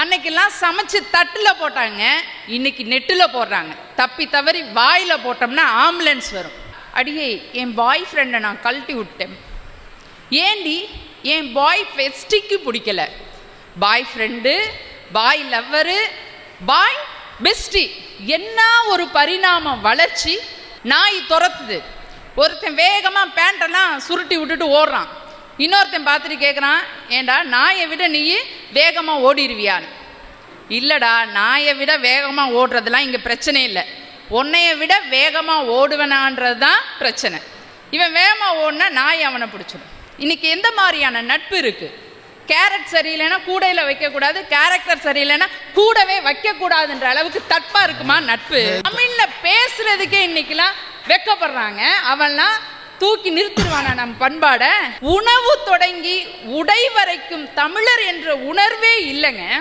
அன்னைக்கெல்லாம் சமைச்சு தட்டில் போட்டாங்க, இன்னைக்கு நெட்டில் போடுறாங்க. தப்பி தவறி வாயில் போட்டோம்னா ஆம்புலன்ஸ் வரும். அடியே, என் பாய் ஃப்ரெண்டை நான் கழட்டி விட்டேன். ஏண்டி? என் பாய் ஃபெஸ்டிக்கு பிடிக்கல. பாய் ஃப்ரெண்டு, பாய் லவ்வரு, பாய் பெஸ்டி, என்ன ஒரு பரிணாமம் வளர்ச்சி. நாய் துரத்துது. ஒருத்தன் வேகமாக பேண்டெல்லாம் சுருட்டி விட்டுட்டு ஓடுறான். இன்னொருத்தன் பார்த்துட்டு கேட்குறான், ஏண்டா நாயை விட நீ வேகமாக ஓடிடுவியான்னு. இல்லைடா, நாயை விட வேகமாக ஓடுறதுலாம் இங்கே பிரச்சனை இல்லை, உன்னைய விட வேகமாக ஓடுவேனான்றது தான் பிரச்சனை. இவன் வேகமாக ஓடினா நாய் அவனை பிடிச்சிடும். இன்னைக்கு எந்த மாதிரியான நட்பு இருக்குது? கேரட் சரியில்லைன்னா கூடையில் வைக்கக்கூடாது, கேரக்டர் சரியில்லைன்னா கூடவே வைக்கக்கூடாதுன்ற அளவுக்கு தட்பா இருக்குமா நட்பு? தமிழில் பேசுறதுக்கே இன்னைக்கெல்லாம் வெக்கப்படுறாங்க. அவன்லாம் தூக்கி நிறுத்திடுவானா நம் பண்பாட? உணவு தொடங்கி உடை வரைக்கும் தமிழர் என்ற உணர்வே இல்லைங்க.